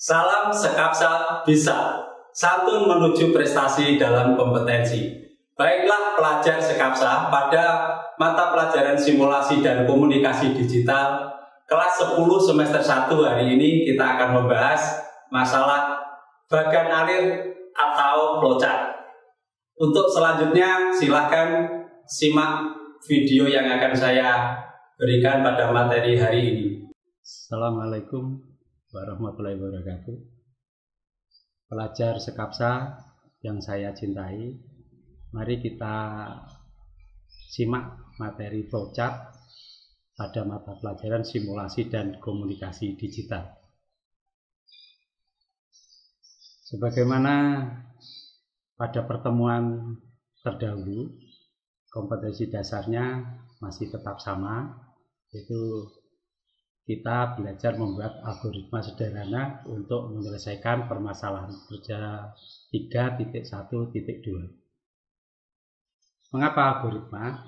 Salam Sekapsa Bisa, santun menuju prestasi dalam kompetensi. Baiklah pelajar Sekapsa, pada mata pelajaran simulasi dan komunikasi digital kelas 10 semester 1 hari ini kita akan membahas masalah bagan alir atau flowchart. Untuk selanjutnya silahkan simak video yang akan saya berikan pada materi hari ini. Assalamualaikum warahmatullahi wabarakatuh. Pelajar Sekapsa yang saya cintai, mari kita simak materi flowchart pada mata pelajaran simulasi dan komunikasi digital. Sebagaimana pada pertemuan terdahulu, kompetensi dasarnya masih tetap sama, yaitu kita belajar membuat algoritma sederhana untuk menyelesaikan permasalahan kerja 3.1.2. Mengapa algoritma?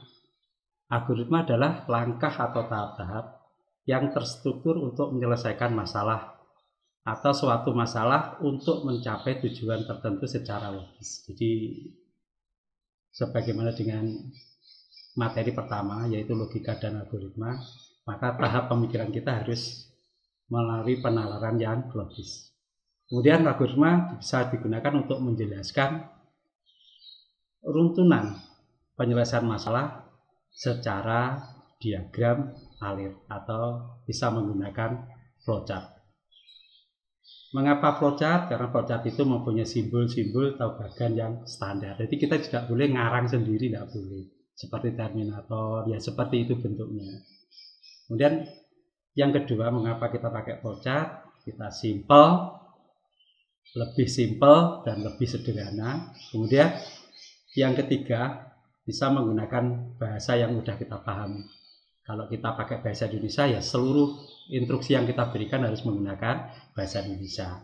Algoritma adalah langkah atau tahap-tahap yang terstruktur untuk menyelesaikan masalah atau suatu masalah untuk mencapai tujuan tertentu secara logis. Jadi sebagaimana dengan materi pertama yaitu logika dan algoritma, maka tahap pemikiran kita harus melalui penalaran yang logis. Kemudian algoritma bisa digunakan untuk menjelaskan runtunan penyelesaian masalah secara diagram alir atau bisa menggunakan flowchart. Mengapa flowchart? Karena flowchart itu mempunyai simbol-simbol atau bagan yang standar. Jadi kita tidak boleh ngarang sendiri, tidak boleh. Seperti terminator, ya seperti itu bentuknya. Kemudian yang kedua, mengapa kita pakai flowchart? Kita simple, lebih simple dan lebih sederhana. Kemudian yang ketiga, bisa menggunakan bahasa yang mudah kita pahami. Kalau kita pakai bahasa Indonesia, ya seluruh instruksi yang kita berikan harus menggunakan bahasa Indonesia.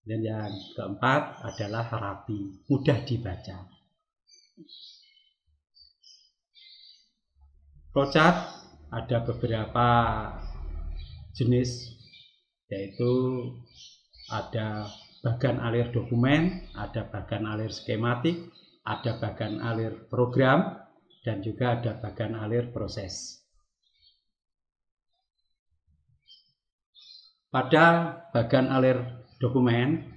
Dan yang keempat adalah rapi, mudah dibaca. Flowchart ada beberapa jenis, yaitu ada bagan alir dokumen, ada bagan alir skematik, ada bagan alir program, dan juga ada bagan alir proses. Pada bagan alir dokumen,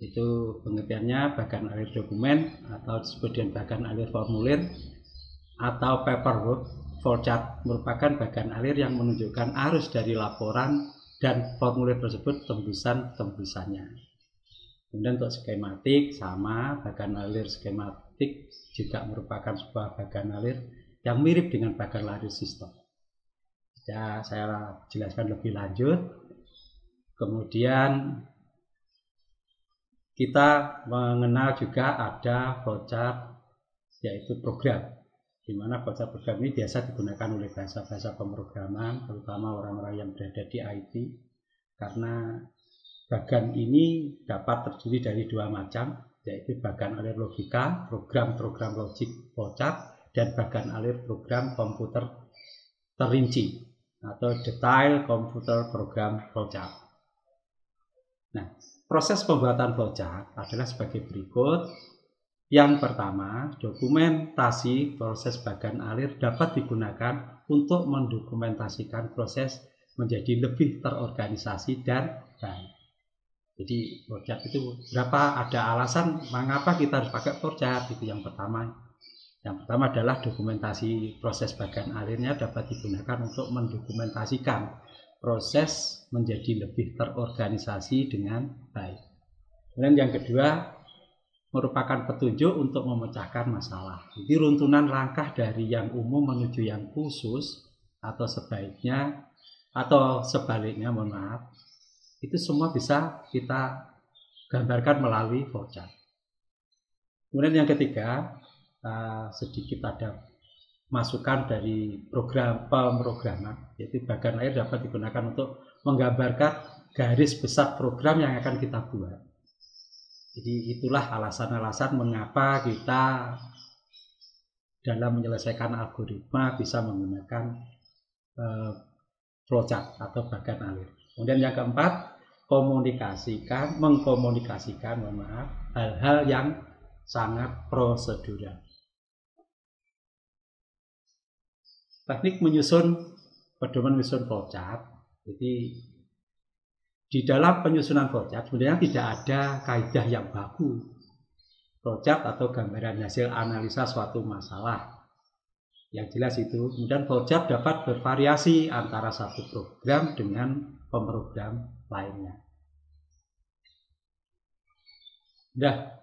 itu pengertiannya bagan alir dokumen atau disebut dengan bagan alir formulir atau paperwork. Flowchart merupakan bagan alir yang menunjukkan arus dari laporan dan formulir tersebut tembusan-tembusannya. Kemudian untuk skematik sama, bagan alir skematik juga merupakan sebuah bagan alir yang mirip dengan bagan alir sistem. Ya, saya jelaskan lebih lanjut. Kemudian kita mengenal juga ada flowchart yaitu program, di mana flowchart program ini biasa digunakan oleh bahasa-bahasa pemrograman, terutama orang-orang yang berada di IT, karena bagan ini dapat terdiri dari dua macam, yaitu bagan alir logika, program-program logik flowchart, dan bagan alir program komputer terinci atau detail computer program flowchart. Nah, proses pembuatan flowchart adalah sebagai berikut. Yang pertama, dokumentasi proses bagan alir dapat digunakan untuk mendokumentasikan proses menjadi lebih terorganisasi dan baik. Jadi flowchart itu ada alasan mengapa kita harus pakai flowchart, itu yang pertama. Yang pertama adalah dokumentasi proses bagan alirnya dapat digunakan untuk mendokumentasikan proses menjadi lebih terorganisasi dengan baik. Dan yang kedua, merupakan petunjuk untuk memecahkan masalah. Jadi runtunan langkah dari yang umum menuju yang khusus atau sebaiknya atau sebaliknya, mohon maaf, itu semua bisa kita gambarkan melalui flowchart. Kemudian yang ketiga, sedikit ada masukan dari program pemrograman, yaitu bagan alir dapat digunakan untuk menggambarkan garis besar program yang akan kita buat. Jadi itulah alasan-alasan mengapa kita dalam menyelesaikan algoritma bisa menggunakan flowchart atau bagan alir. Kemudian yang keempat, mengkomunikasikan, mohon maaf, hal-hal yang sangat prosedural. Teknik pedoman menyusun flowchart. Jadi di dalam penyusunan flowchart sebenarnya tidak ada kaidah yang baku. Flowchart atau gambaran hasil analisa suatu masalah. Yang jelas itu, kemudian flowchart dapat bervariasi antara satu program dengan pemrogram lainnya. Nah,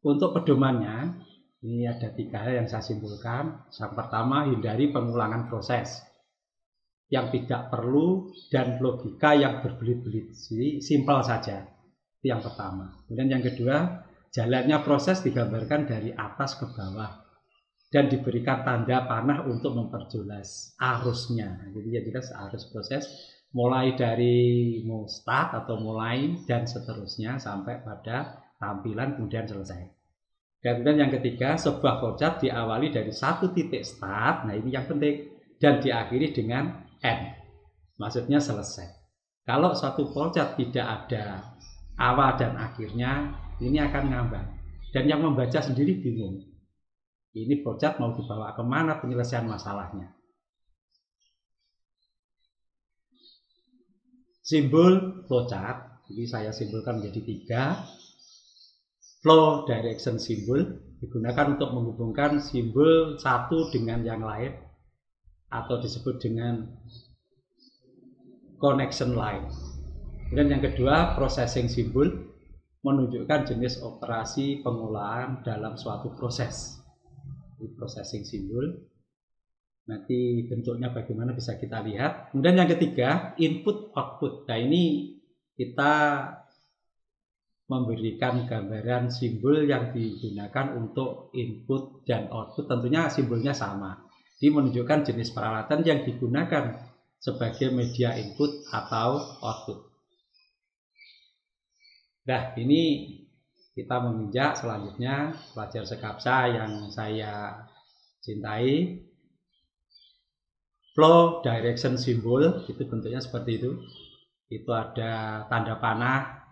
untuk pedomannya, ini ada 3 hal yang saya simpulkan. Yang pertama, hindari pengulangan proses yang tidak perlu dan logika yang berbelit-belit. Jadi simpel saja. Itu yang pertama. Kemudian yang kedua, jalannya proses digambarkan dari atas ke bawah dan diberikan tanda panah untuk memperjelas arusnya. Jadi jelas arus proses mulai dari start atau mulai dan seterusnya sampai pada tampilan kemudian selesai. Dan kemudian yang ketiga, sebuah flowchart diawali dari satu titik start, nah ini yang penting, dan diakhiri dengan end, maksudnya selesai. Kalau suatu flowchart tidak ada awal dan akhirnya, ini akan ngambang, dan yang membaca sendiri bingung. Ini flowchart mau dibawa kemana penyelesaian masalahnya. Simbol flowchart, jadi saya simpulkan menjadi 3. Flow direction symbol digunakan untuk menghubungkan simbol satu dengan yang lain atau disebut dengan connection line. Kemudian yang kedua, processing symbol menunjukkan jenis operasi pengolahan dalam suatu proses. Di processing symbol nanti bentuknya bagaimana bisa kita lihat. Kemudian yang ketiga, input output. Nah ini kita memberikan gambaran simbol yang digunakan untuk input dan output, tentunya simbolnya sama. Ini menunjukkan jenis peralatan yang digunakan sebagai media input atau output. Nah, ini kita menginjak selanjutnya pelajar Sekapsa yang saya cintai. Flow direction symbol itu bentuknya seperti itu. Itu ada tanda panah.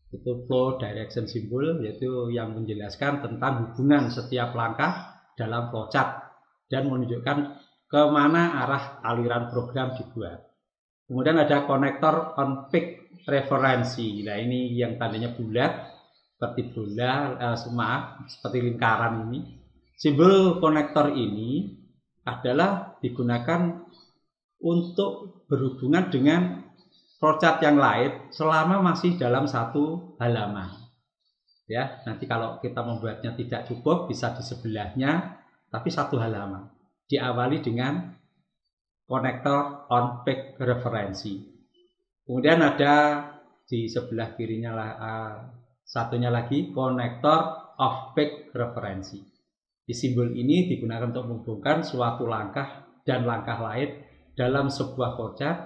Itu flow direction symbol, yaitu yang menjelaskan tentang hubungan setiap langkah dalam flowchart dan menunjukkan kemana arah aliran program dibuat. Kemudian ada konektor on peak referensi. Nah ini yang tandanya bulat seperti bola, seperti lingkaran ini. Simbol konektor ini adalah digunakan untuk berhubungan dengan flowchart yang lain selama masih dalam satu halaman. Ya, nanti kalau kita membuatnya tidak cukup bisa di sebelahnya, tapi satu halaman. Diawali dengan konektor on peak referensi. Kemudian ada di sebelah kirinya satunya lagi konektor off peak referensi. Di simbol ini digunakan untuk menghubungkan suatu langkah dan langkah lain dalam sebuah flowchart.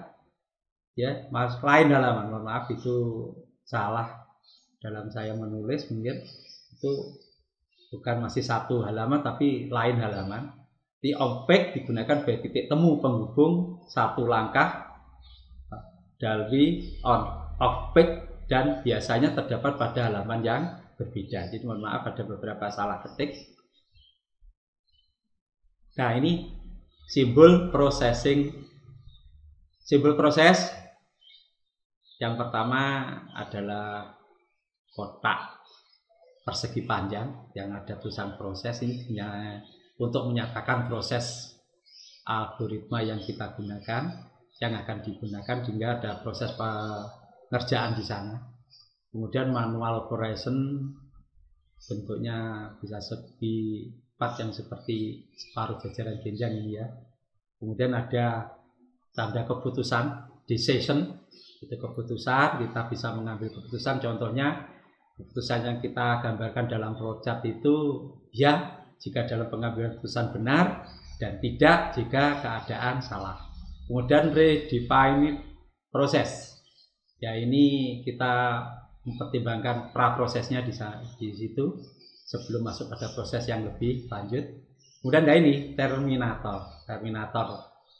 Ya, lain halaman, mohon maaf itu salah dalam saya menulis, mungkin itu bukan masih satu halaman tapi lain halaman. Di off-peak digunakan sebagai titik temu penghubung satu langkah dari off-peak dan biasanya terdapat pada halaman yang berbeda. Jadi mohon maaf ada beberapa salah ketik. Nah ini simbol processing, simbol proses. Yang pertama adalah kotak persegi panjang yang ada tulisan proses. Ini untuk menyatakan proses algoritma yang kita gunakan, yang akan digunakan, hingga ada proses pengerjaan di sana. Kemudian manual operation, bentuknya bisa segi part yang seperti separuh jajaran genjang ini ya. Kemudian ada tanda keputusan, decision. Itu keputusan, kita bisa mengambil keputusan, contohnya keputusan yang kita gambarkan dalam flowchart itu ya jika dalam pengambilan keputusan benar dan tidak jika keadaan salah. Kemudian redefine proses, ya ini kita mempertimbangkan pra prosesnya di situ sebelum masuk pada proses yang lebih lanjut. Kemudian ini terminator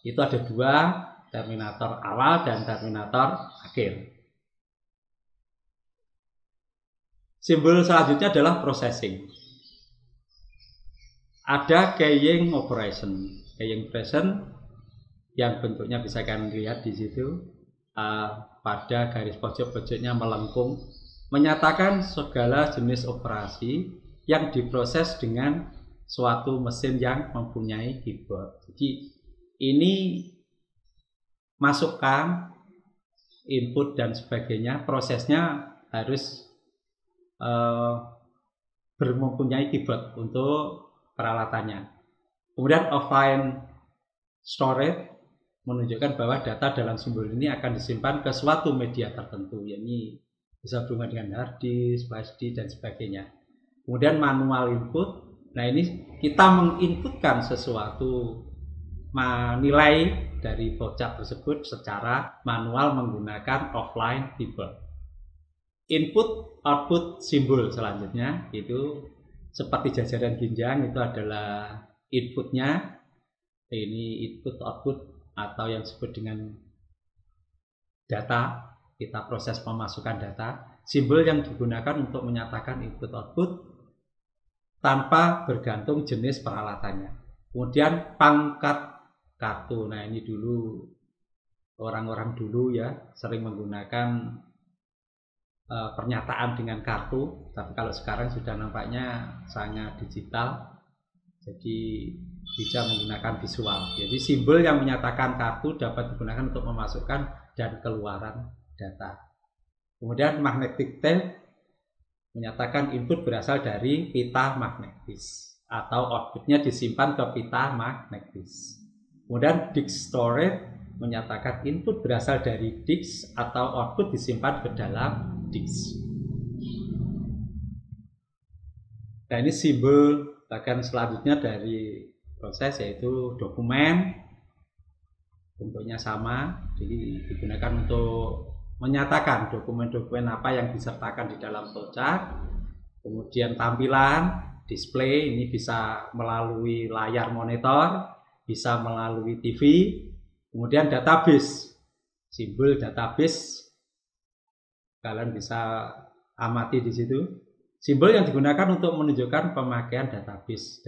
itu ada 2, terminator awal dan terminator akhir. Simbol selanjutnya adalah processing. Ada keying operation. Keying operation yang bentuknya bisa kalian lihat di situ, pada garis pojok-pojoknya melengkung, menyatakan segala jenis operasi yang diproses dengan suatu mesin yang mempunyai keyboard. Jadi ini masukkan input dan sebagainya, prosesnya harus mempunyai keyboard untuk peralatannya. Kemudian offline storage menunjukkan bahwa data dalam simbol ini akan disimpan ke suatu media tertentu, yakni bisa berhubungan dengan hard disk, flash disk dan sebagainya. Kemudian manual input, nah ini kita menginputkan sesuatu nilai dari voucher tersebut secara manual menggunakan offline keyboard. Input output simbol selanjutnya itu seperti jajaran ginjang, itu adalah inputnya. Ini input output atau yang disebut dengan data. Kita proses pemasukan data. Simbol yang digunakan untuk menyatakan input output tanpa bergantung jenis peralatannya. Kemudian pangkat kartu. Nah ini dulu orang-orang dulu ya sering menggunakan pernyataan dengan kartu, tapi kalau sekarang sudah nampaknya sangat digital, jadi bisa menggunakan visual. Jadi simbol yang menyatakan kartu dapat digunakan untuk memasukkan dan keluaran data. Kemudian magnetic tape menyatakan input berasal dari pita magnetis atau outputnya disimpan ke pita magnetis. Kemudian disk storage menyatakan input berasal dari disk atau output disimpan ke dalam disk. Nah ini simbol bagian selanjutnya dari proses yaitu dokumen. Bentuknya sama, jadi digunakan untuk menyatakan dokumen-dokumen apa yang disertakan di dalam voucher. Kemudian tampilan, display, ini bisa melalui layar monitor, bisa melalui TV. Kemudian database, simbol database, kalian bisa amati di situ. Simbol yang digunakan untuk menunjukkan pemakaian database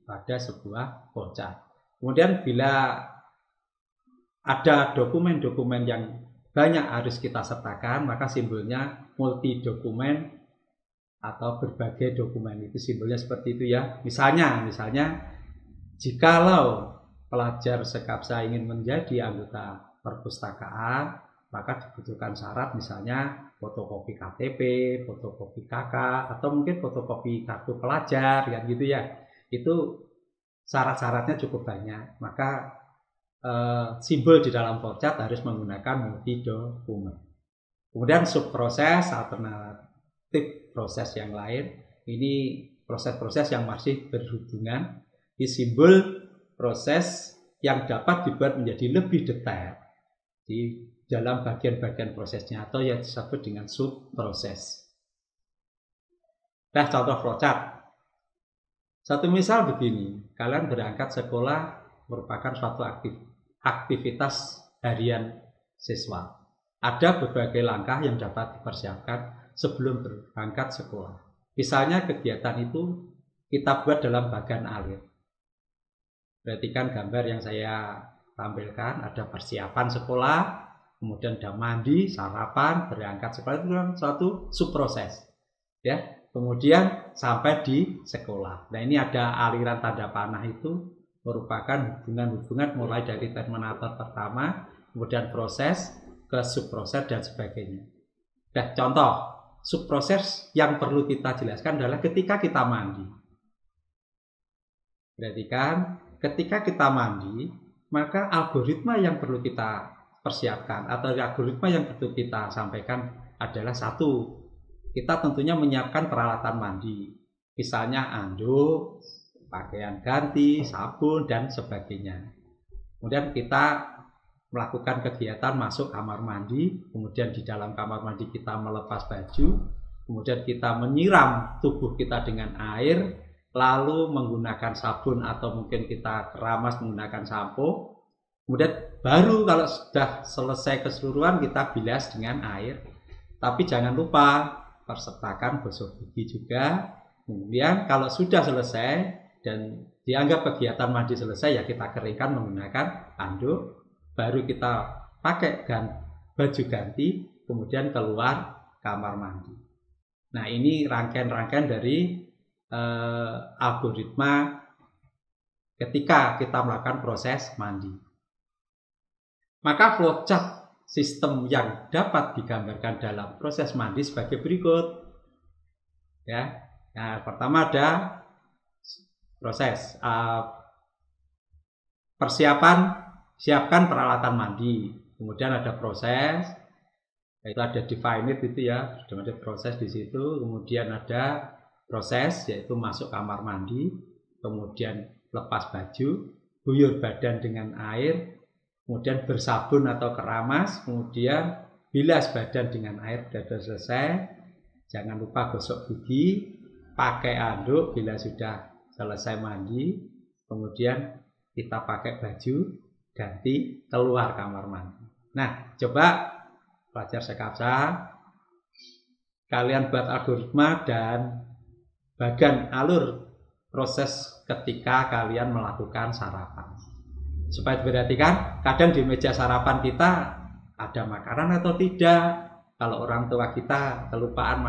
pada sebuah voucher. Kemudian bila ada dokumen-dokumen yang banyak harus kita sertakan, maka simbolnya multi dokumen atau berbagai dokumen. Itu simbolnya seperti itu ya. Misalnya jikalau pelajar Sekapsa ingin menjadi anggota perpustakaan, maka dibutuhkan syarat misalnya fotokopi KTP, fotokopi KK, atau mungkin fotokopi kartu pelajar, kan gitu ya. Itu syarat-syaratnya cukup banyak. Maka simbol di dalam voucher harus menggunakan multi dokumen. Kemudian subproses, alternatif proses yang lain. Ini proses-proses yang masih berhubungan di simbol proses yang dapat dibuat menjadi lebih detail di dalam bagian-bagian prosesnya atau yang disebut dengan subproses. Nah, contoh flowchart. Satu misal begini, kalian berangkat sekolah merupakan suatu aktivitas harian siswa. Ada berbagai langkah yang dapat dipersiapkan sebelum berangkat sekolah. Misalnya kegiatan itu kita buat dalam bagan alir. Perhatikan gambar yang saya tampilkan, ada persiapan sekolah, kemudian ada mandi, sarapan, berangkat sekolah, itu suatu subproses. Ya, kemudian sampai di sekolah. Nah ini ada aliran tanda panah, itu merupakan hubungan-hubungan mulai dari terminator pertama, kemudian proses ke subproses dan sebagainya. Nah contoh subproses yang perlu kita jelaskan adalah ketika kita mandi. Perhatikan, ketika kita mandi, maka algoritma yang perlu kita persiapkan atau algoritma yang perlu kita sampaikan adalah satu, kita tentunya menyiapkan peralatan mandi, misalnya anduk, pakaian ganti, sabun, dan sebagainya. Kemudian kita melakukan kegiatan masuk kamar mandi, kemudian di dalam kamar mandi kita melepas baju, kemudian kita menyiram tubuh kita dengan air, lalu menggunakan sabun atau mungkin kita keramas menggunakan sampo. Kemudian baru kalau sudah selesai keseluruhan kita bilas dengan air. Tapi jangan lupa persertakan gosok gigi juga. Kemudian kalau sudah selesai dan dianggap kegiatan mandi selesai, ya kita keringkan menggunakan handuk, baru kita pakai baju ganti, kemudian keluar kamar mandi. Nah, ini rangkaian-rangkaian dari algoritma ketika kita melakukan proses mandi. Maka flowchart sistem yang dapat digambarkan dalam proses mandi sebagai berikut. Ya, nah, pertama ada proses persiapan, siapkan peralatan mandi. Kemudian ada proses, itu ada definite itu ya, sudah ada proses di situ. Kemudian ada proses yaitu masuk kamar mandi, kemudian lepas baju, guyur badan dengan air, kemudian bersabun atau keramas, kemudian bilas badan dengan air. Sudah selesai, jangan lupa gosok gigi, pakai handuk bila sudah selesai mandi, kemudian kita pakai baju ganti, keluar kamar mandi. Nah, coba pelajar Sekapsa, kalian buat algoritma dan bagan alur proses ketika kalian melakukan sarapan. Supaya diperhatikan, kadang di meja sarapan kita ada makanan atau tidak. Kalau orang tua kita kelupaan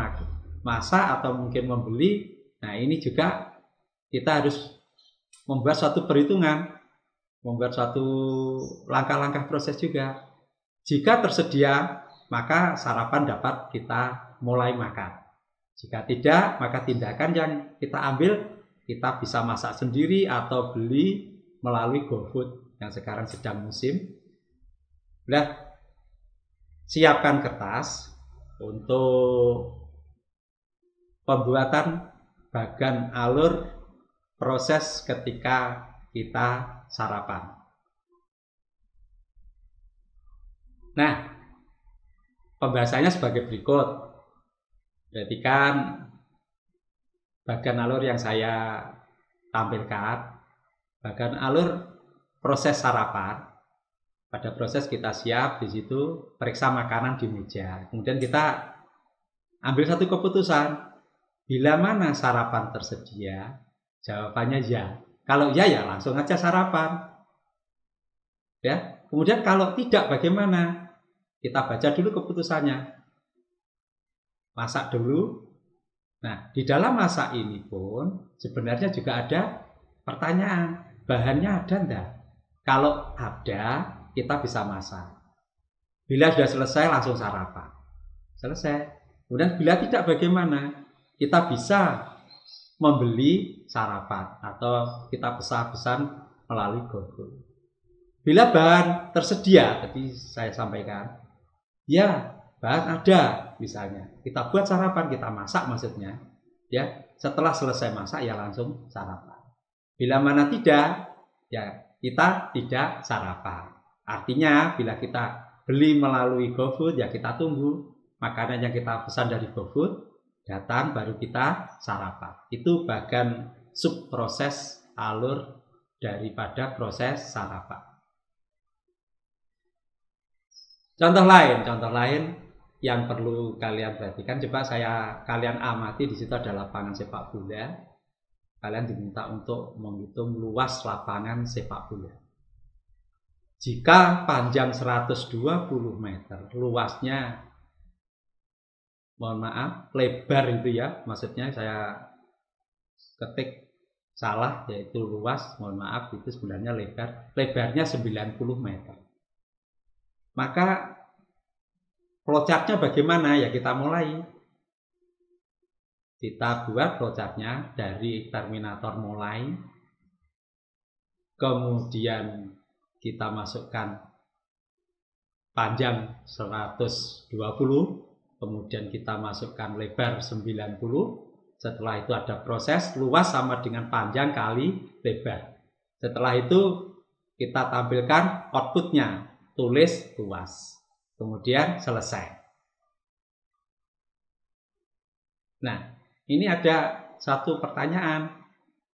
masak atau mungkin membeli, nah ini juga kita harus membuat suatu perhitungan, membuat suatu langkah-langkah proses juga. Jika tersedia, maka sarapan dapat kita mulai makan. Jika tidak, maka tindakan yang kita ambil, kita bisa masak sendiri atau beli melalui GoFood yang sekarang sedang musim. Nah, siapkan kertas untuk pembuatan bagan alur proses ketika kita sarapan. Nah, pembahasannya sebagai berikut. Perhatikan bagan alur yang saya tampilkan. Bagan alur proses sarapan. Pada proses kita siap di situ, periksa makanan di meja. Kemudian kita ambil satu keputusan. Bila mana sarapan tersedia, jawabannya ya. Kalau ya, ya langsung aja sarapan. Ya. Kemudian kalau tidak, bagaimana? Kita baca dulu keputusannya. Masak dulu. Nah, di dalam masak ini pun sebenarnya juga ada pertanyaan. Bahannya ada enggak? Kalau ada, kita bisa masak. Bila sudah selesai, langsung sarapan. Selesai. Kemudian bila tidak, bagaimana? Kita bisa membeli sarapan atau kita pesan melalui GoFood. Bila bahan tersedia, tadi saya sampaikan, ya bahan ada, misalnya kita buat sarapan, kita masak maksudnya, ya setelah selesai masak ya langsung sarapan. Bila mana tidak, ya kita tidak sarapan. Artinya bila kita beli melalui GoFood, ya kita tunggu makanan yang kita pesan dari GoFood datang baru kita sarapan. Itu bagian subproses alur daripada proses sarapan. Contoh lain yang perlu kalian perhatikan, coba kalian amati di situ ada lapangan sepak bola. Kalian diminta untuk menghitung luas lapangan sepak bola. Jika panjang 120 meter, luasnya, mohon maaf, lebar itu ya, maksudnya saya ketik salah, yaitu luas, mohon maaf, itu sebenarnya lebarnya 90 meter. Maka flowchartnya bagaimana? Ya kita mulai. Kita buat flowchartnya dari terminator mulai. Kemudian kita masukkan panjang 120. Kemudian kita masukkan lebar 90. Setelah itu ada proses luas sama dengan panjang kali lebar. Setelah itu kita tampilkan outputnya. Tulis luas. Kemudian selesai. Nah, ini ada satu pertanyaan.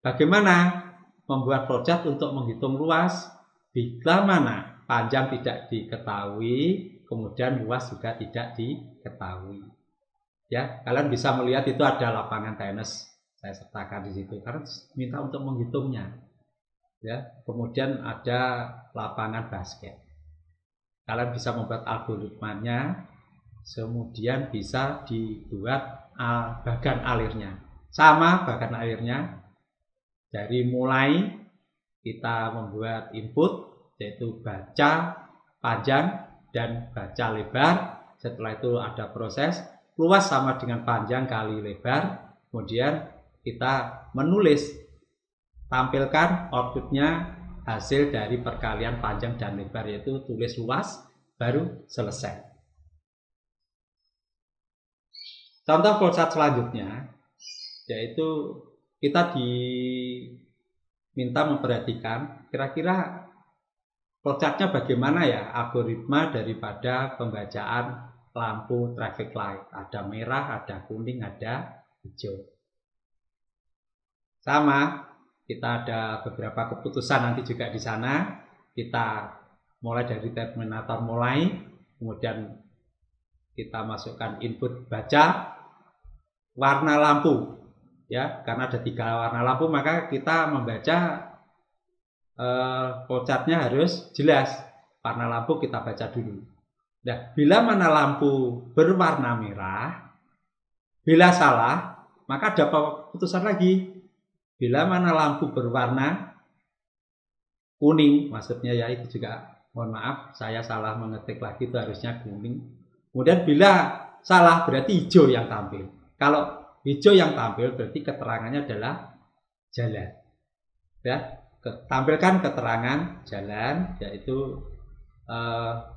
Bagaimana membuat flowchart untuk menghitung luas bila mana panjang tidak diketahui, kemudian luas juga tidak diketahui. Ya, kalian bisa melihat itu ada lapangan tenis, saya sertakan di situ karena minta untuk menghitungnya. Ya, kemudian ada lapangan basket. Kalian bisa membuat algoritmanya, kemudian bisa dibuat bagan alirnya. Sama bagan alirnya, dari mulai kita membuat input, yaitu baca panjang dan baca lebar. Setelah itu ada proses luas sama dengan panjang kali lebar. Kemudian kita menulis, tampilkan outputnya hasil dari perkalian panjang dan lebar, yaitu tulis luas, baru selesai. Contoh flowchart selanjutnya, yaitu kita diminta memperhatikan kira-kira flowchartnya bagaimana ya algoritma daripada pembacaan lampu traffic light. Ada merah, ada kuning, ada hijau. Sama, kita ada beberapa keputusan nanti juga di sana. Kita mulai dari terminator mulai, kemudian kita masukkan input baca warna lampu. Ya, karena ada 3 warna lampu, maka kita membaca flowchartnya harus jelas. Warna lampu kita baca dulu. Nah, bila mana lampu berwarna merah, bila salah, maka ada keputusan lagi. Bila mana lampu berwarna kuning, maksudnya ya itu juga, mohon maaf, saya salah mengetik lagi, itu harusnya kuning. Kemudian bila salah berarti hijau yang tampil. Kalau hijau yang tampil berarti keterangannya adalah jalan. Ya, tampilkan keterangan jalan, yaitu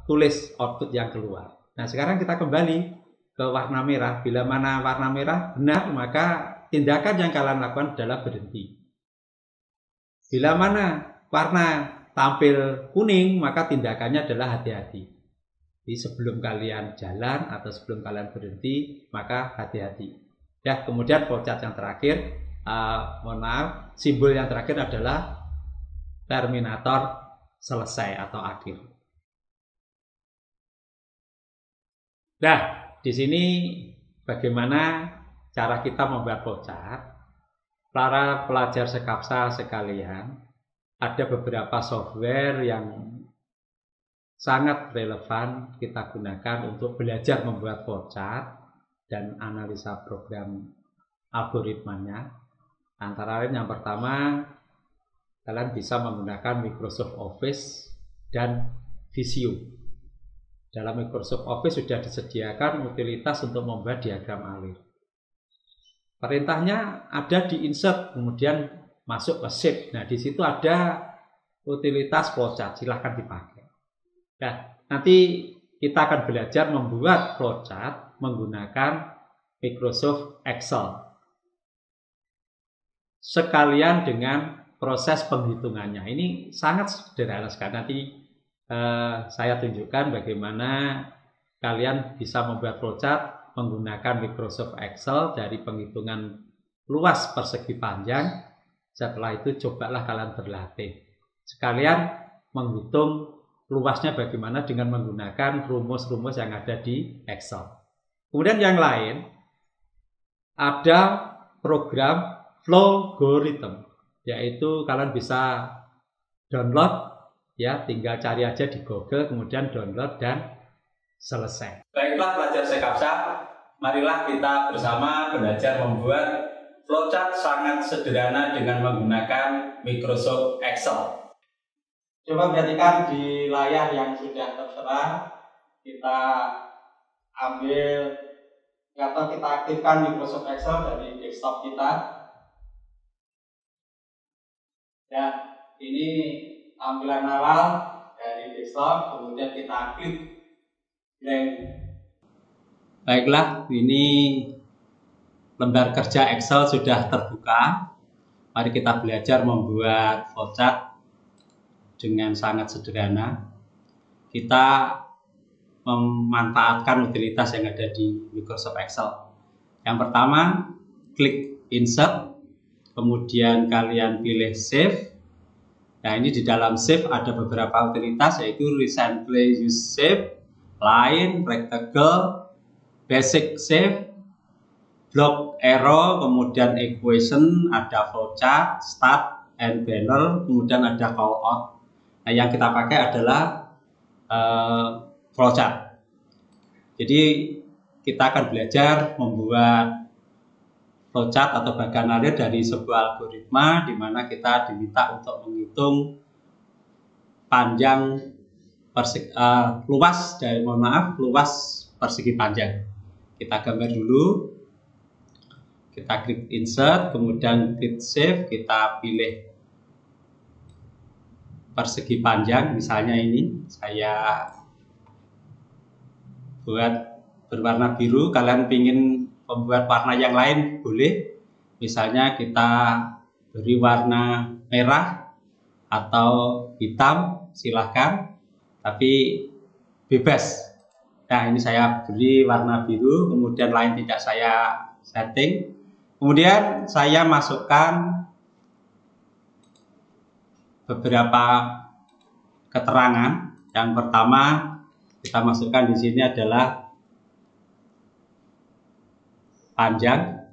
tulis output yang keluar. Nah, sekarang kita kembali ke warna merah. Bila mana warna merah benar, maka tindakan yang kalian lakukan adalah berhenti. Bila mana warna tampil kuning, maka tindakannya adalah hati-hati. Jadi sebelum kalian jalan atau sebelum kalian berhenti, maka hati-hati. Ya, kemudian flowchart yang terakhir, mohon maaf, simbol yang terakhir adalah terminator selesai atau akhir. Nah, di sini bagaimana cara kita membuat flowchart. Para pelajar Sekapsa sekalian, ada beberapa software yang sangat relevan kita gunakan untuk belajar membuat flowchart dan analisa program algoritmanya. Antara lain yang pertama, kalian bisa menggunakan Microsoft Office dan Visio. Dalam Microsoft Office sudah disediakan utilitas untuk membuat diagram alir. Perintahnya ada di insert, kemudian masuk ke shape. Nah, di situ ada utilitas flowchart, silahkan dipakai. Nah, nanti kita akan belajar membuat flowchart menggunakan Microsoft Excel. Sekalian dengan proses penghitungannya. Ini sangat sederhana sekali. Nanti saya tunjukkan bagaimana kalian bisa membuat flowchart menggunakan Microsoft Excel dari penghitungan luas persegi panjang. Setelah itu cobalah kalian berlatih. Sekalian menghitung luasnya bagaimana dengan menggunakan rumus-rumus yang ada di Excel. Kemudian yang lain, ada program Flowgorithm, yaitu kalian bisa download. Ya, tinggal cari aja di Google, kemudian download dan selesai. Baiklah pelajar Sekapsa, marilah kita bersama belajar membuat flowchart sangat sederhana dengan menggunakan Microsoft Excel. Coba perhatikan di layar yang sudah tertera, kita ambil atau kita aktifkan Microsoft Excel dari desktop kita. Ya, ini tampilan awal dari desktop, kemudian kita klik blank. Baiklah, ini lembar kerja Excel sudah terbuka. Mari kita belajar membuat flowchart dengan sangat sederhana. Kita memanfaatkan utilitas yang ada di Microsoft Excel. Yang pertama, klik Insert, kemudian kalian pilih Save. Nah, ini di dalam Save ada beberapa utilitas, yaitu Recently Used Save, Line, Rectangle, Basic Save, block arrow, kemudian equation, ada flowchart, start and banner, kemudian ada call out. Nah, yang kita pakai adalah flowchart. Jadi kita akan belajar membuat flowchart atau Baganalir dari sebuah algoritma di mana kita diminta untuk menghitung panjang luas persegi panjang. Kita gambar dulu, kita klik insert, kemudian klik save, kita pilih persegi panjang, misalnya ini saya buat berwarna biru. Kalian ingin membuat warna yang lain boleh, misalnya kita beri warna merah atau hitam, silahkan, tapi bebas. Nah, ini saya beri warna biru, kemudian lain tidak saya setting. Kemudian saya masukkan beberapa keterangan. Yang pertama kita masukkan di sini adalah panjang.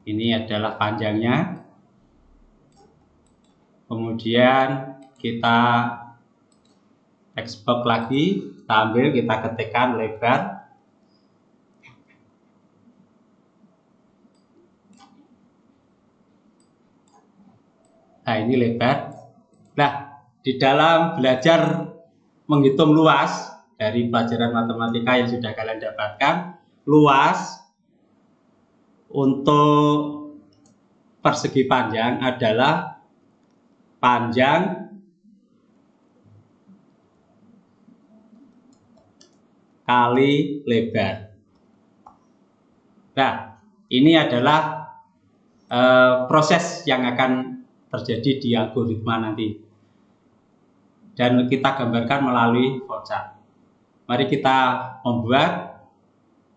Ini adalah panjangnya. Kemudian kita text box lagi, kita ambil, kita ketikkan lebar. Nah, ini lebar. Nah, di dalam belajar menghitung luas dari pelajaran matematika yang sudah kalian dapatkan, luas untuk persegi panjang adalah panjang kali lebar. Nah, ini adalah proses yang akan terjadi di algoritma nanti, dan kita gambarkan melalui flowchart. Mari kita membuat.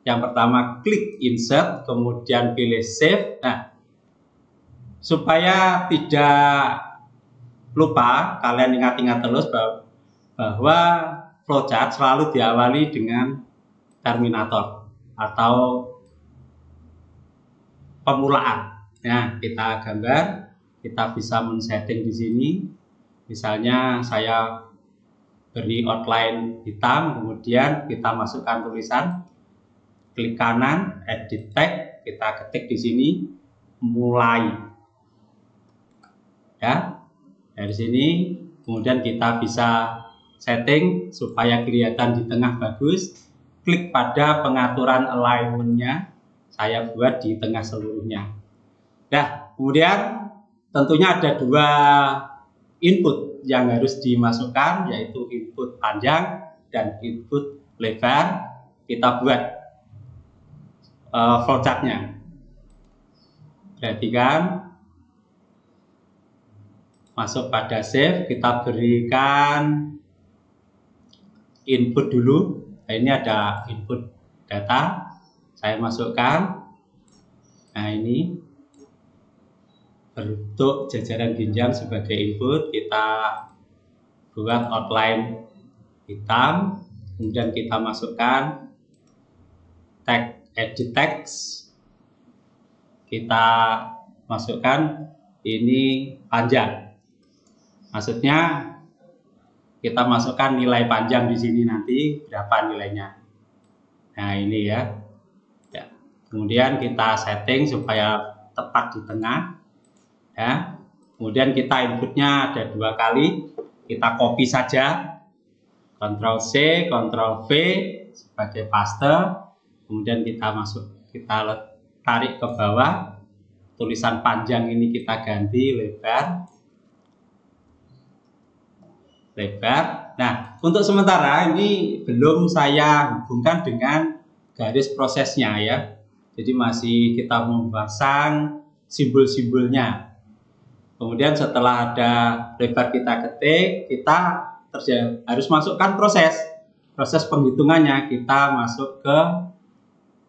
Yang pertama klik insert, kemudian pilih save. Nah, supaya tidak lupa, kalian ingat-ingat terus bahwa flowchart selalu diawali dengan terminator atau pemulaan. Nah, kita gambar, kita bisa men-setting di sini. Misalnya saya beri outline hitam, kemudian kita masukkan tulisan, klik kanan, edit text, kita ketik di sini mulai. Ya, dari sini kemudian kita bisa setting supaya kelihatan di tengah bagus. Klik pada pengaturan alignment-nya, saya buat di tengah seluruhnya. Nah, kemudian tentunya ada dua input yang harus dimasukkan, yaitu input panjang dan input lebar. Kita buat flowchart-nya. Perhatikan, masuk pada save, kita berikan input dulu. Nah, ini ada input data, saya masukkan. Nah, ini bentuk jajaran jenjang sebagai input. Kita buat outline hitam, kemudian kita masukkan tag edit text, kita masukkan ini panjang. Maksudnya kita masukkan nilai panjang di sini nanti berapa nilainya. Nah, ini ya. Kemudian kita setting supaya tepat di tengah. Ya. Kemudian kita inputnya ada 2 kali. Kita copy saja. Ctrl C, Ctrl V sebagai paste. Kemudian kita tarik ke bawah, tulisan panjang ini kita ganti lebar. Nah, untuk sementara ini belum saya hubungkan dengan garis prosesnya ya. Jadi masih kita memasang simbol-simbolnya. Kemudian setelah ada lebar kita ketik, kita harus masukkan proses penghitungannya. Kita masuk ke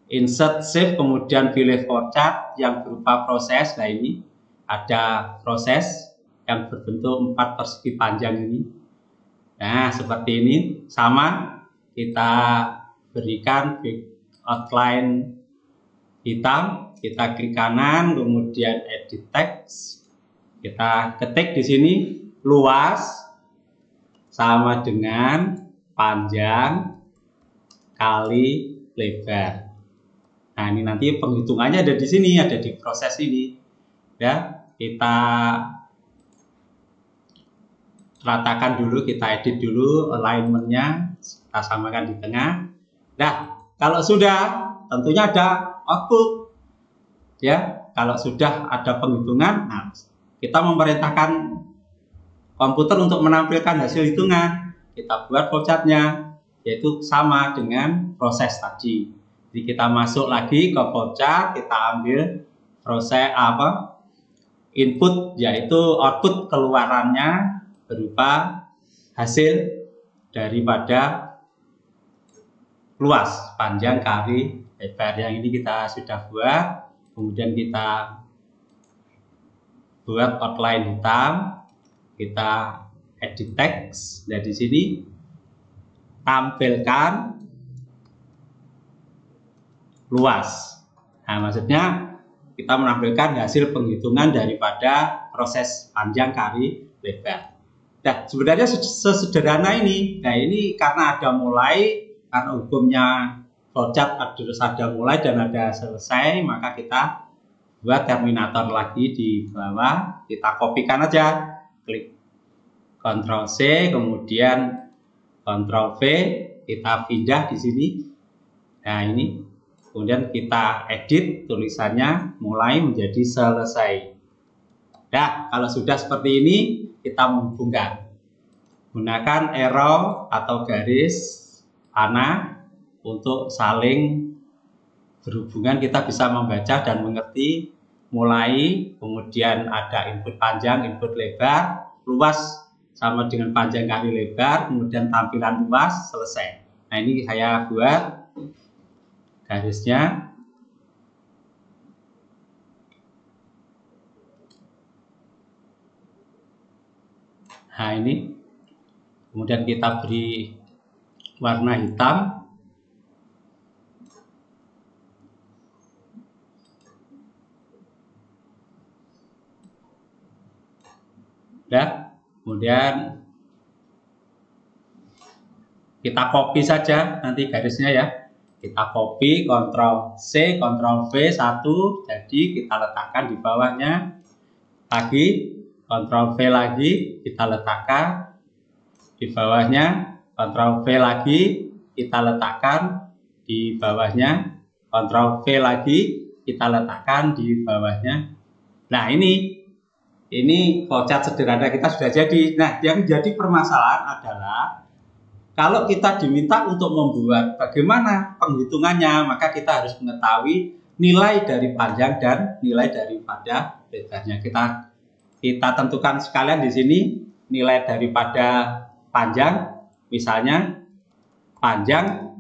insert save, kemudian pilih flowchart yang berupa proses. Nah, ini ada proses yang berbentuk 4 persegi panjang ini. Nah, seperti ini. Sama kita berikan outline hitam, kita klik kanan, kemudian edit text, kita ketik di sini luas sama dengan panjang kali lebar. Nah, ini nanti penghitungannya ada di sini, ada di proses ini. Ya, kita ratakan dulu, kita edit dulu alignmentnya, kita samakan di tengah. Nah, kalau sudah, tentunya ada output. Ya, kalau sudah ada penghitungan, nah, kita memerintahkan komputer untuk menampilkan hasil hitungan. Kita buat flowchartnya, yaitu sama dengan proses tadi. Jadi kita masuk lagi ke flowchart, kita ambil proses input, yaitu output keluarannya berupa hasil daripada luas panjang kali lebar. Yang ini kita sudah buat, kemudian kita buat outline hitam, kita edit text. Dari sini tampilkan luas. Nah, maksudnya kita menampilkan hasil penghitungan daripada proses panjang kali lebar. Nah, sebenarnya sesederhana ini. Nah, ini karena ada mulai, karena hukumnya flowchart harus ada mulai dan ada selesai, maka kita buat terminator lagi di bawah, kita kopikan aja, klik Ctrl C, kemudian Ctrl V, kita pindah di sini. Nah, ini kemudian kita edit tulisannya mulai menjadi selesai. Nah, kalau sudah seperti ini, kita menghubungkan gunakan arrow atau garis panah untuk saling berhubungan. Kita bisa membaca dan mengerti mulai, kemudian ada input panjang, input lebar, luas sama dengan panjang kali lebar, kemudian tampilan luas, selesai. Nah, ini saya buat garisnya. Nah, ini kemudian kita beri warna hitam. Dan kemudian kita copy saja nanti garisnya ya. Kita copy, Ctrl C, Ctrl V, 1, jadi kita letakkan di bawahnya. Lagi Ctrl V lagi, kita letakkan di bawahnya, Ctrl V lagi, kita letakkan di bawahnya, Ctrl V lagi, kita letakkan di bawahnya. Nah, ini flowchart sederhana kita sudah jadi. Nah, yang jadi permasalahan adalah kalau kita diminta untuk membuat bagaimana penghitungannya, maka kita harus mengetahui nilai dari panjang dan nilai daripada lebarnya. Kita tentukan sekalian di sini nilai daripada panjang, misalnya panjang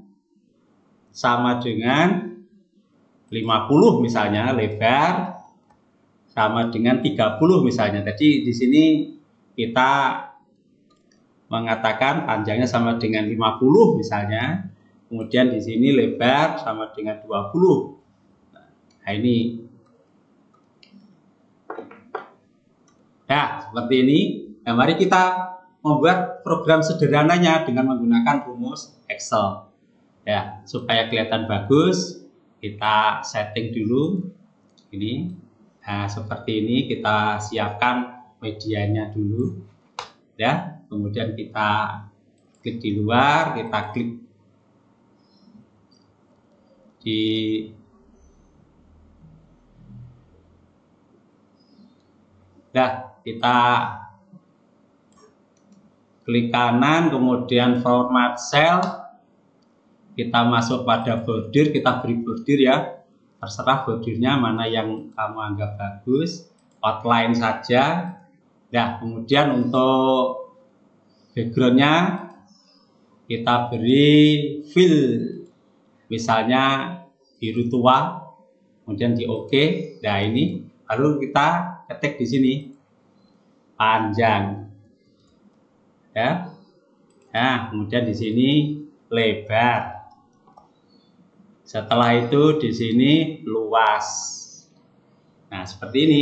sama dengan 50 misalnya, lebar sama dengan 30 misalnya. Jadi di sini kita mengatakan panjangnya sama dengan 50 misalnya, kemudian di sini lebar sama dengan 20. Nah, ini. Nah, seperti ini. Nah, mari kita membuat program sederhananya dengan menggunakan rumus Excel. Ya, supaya kelihatan bagus, kita setting dulu. Ini. Nah, seperti ini kita siapkan medianya dulu. Ya, kemudian kita klik di luar, kita klik di kita klik kanan, kemudian format cell, kita masuk pada border, kita beri border ya, terserah bordernya mana yang kamu anggap bagus, outline saja. Nah, kemudian untuk backgroundnya kita beri fill, misalnya biru tua, kemudian di OK. Nah, ini lalu kita ketik di sini panjang, ya. Nah, kemudian di sini lebar Setelah itu di sini luas. Nah, seperti ini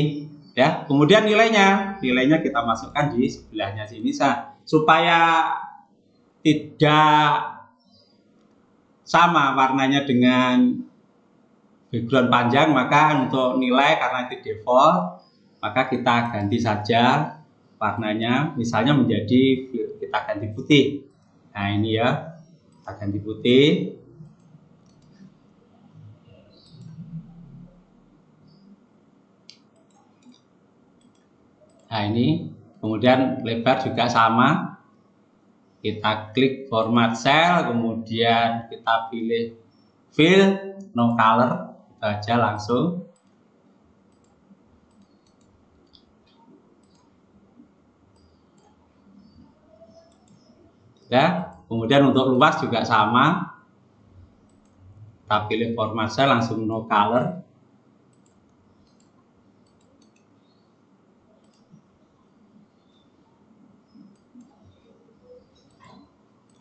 ya. Kemudian nilainya kita masukkan di sebelahnya sini supaya tidak sama warnanya dengan background panjang, maka untuk nilai karena itu default, maka kita ganti saja warnanya, misalnya menjadi kita ganti putih. Nah, ini ya, kita ganti putih. Nah, ini kemudian lebar juga sama. Kita klik format cell, kemudian kita pilih fill no color, itu aja langsung. Ya, kemudian untuk luas juga sama. Kita pilih format cell, langsung no color.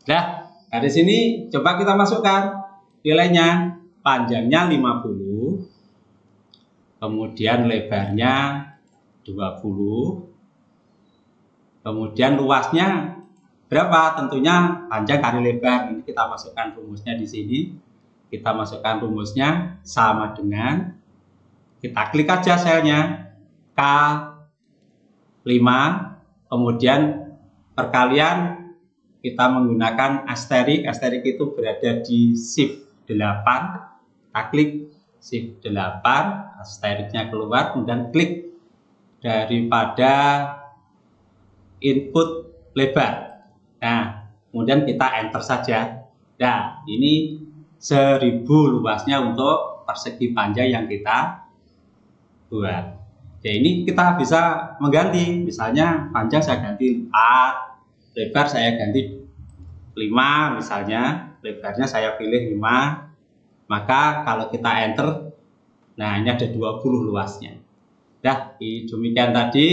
Nah, dari sini coba kita masukkan nilainya. Panjangnya 50, kemudian lebarnya 20, kemudian luasnya berapa? Tentunya panjang kali lebar. Ini kita masukkan rumusnya di sini. Kita masukkan rumusnya sama dengan, kita klik aja selnya K5, kemudian perkalian kita menggunakan asterik. Asterik itu berada di shift 8. Kita klik shift 8, asteriknya keluar, kemudian klik daripada input lebar. Nah, kemudian kita enter saja. Nah, ini 1000 luasnya untuk persegi panjang yang kita buat. Ya, ini kita bisa mengganti. Misalnya panjang saya ganti 4, lebar saya ganti 5 misalnya. Lebarnya saya pilih 5. Maka kalau kita enter, nah ini ada 20 luasnya. Nah, demikian tadi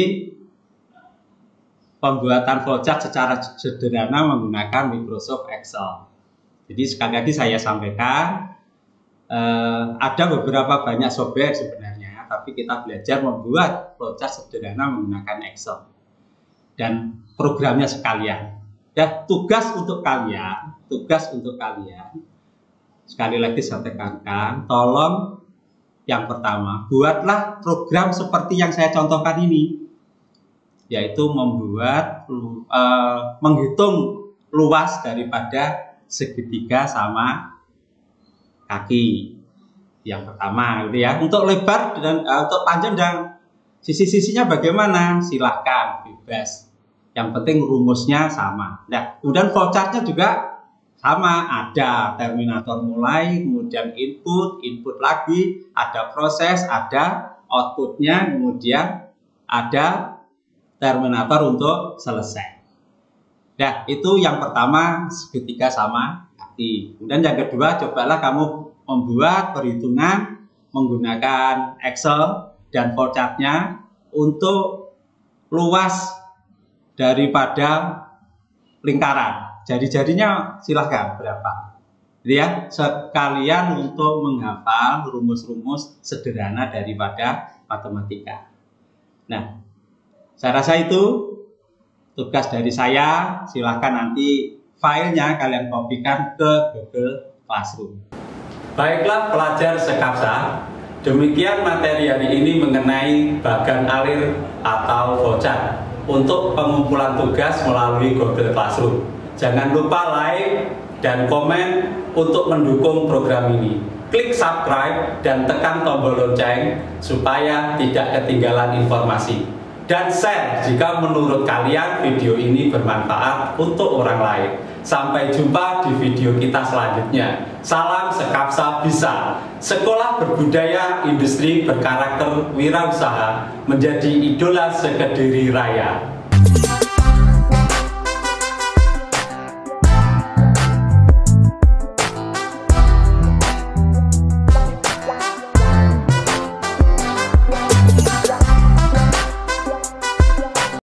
pembuatan flowchart secara sederhana menggunakan Microsoft Excel. Jadi sekali lagi saya sampaikan, ada beberapa banyak software sebenarnya, tapi kita belajar membuat flowchart sederhana menggunakan Excel dan programnya sekalian. Ya, tugas untuk kalian, sekali lagi saya tekankan, tolong yang pertama, buatlah program seperti yang saya contohkan ini, yaitu membuat menghitung luas daripada segitiga sama kaki. Yang pertama, gitu ya. Untuk lebar dan untuk panjang dan sisi-sisinya bagaimana? Silahkan, bebas. Yang penting rumusnya sama. Nah, kemudian flowchartnya juga sama, ada terminator mulai, kemudian input lagi, ada proses, ada outputnya, kemudian ada terminator untuk selesai. Nah, itu yang pertama, segitiga sama kaki. Kemudian yang kedua, cobalah kamu membuat perhitungan menggunakan Excel dan flowchartnya untuk luas daripada lingkaran. Jari-jarinya silahkan berapa. Jadi ya, sekalian untuk menghafal rumus-rumus sederhana daripada matematika. Nah, saya rasa itu tugas dari saya. Silahkan nanti filenya kalian kopikan ke Google Classroom. Baiklah pelajar Sekapsa, demikian materi hari ini mengenai bagan alir atau flowchart untuk pengumpulan tugas melalui Google Classroom. Jangan lupa like dan komen untuk mendukung program ini. Klik subscribe dan tekan tombol lonceng supaya tidak ketinggalan informasi. Dan share jika menurut kalian video ini bermanfaat untuk orang lain. Sampai jumpa di video kita selanjutnya. Salam Sekapsa Bisa. Sekolah berbudaya, industri berkarakter, wirausaha menjadi idola sekediri raya.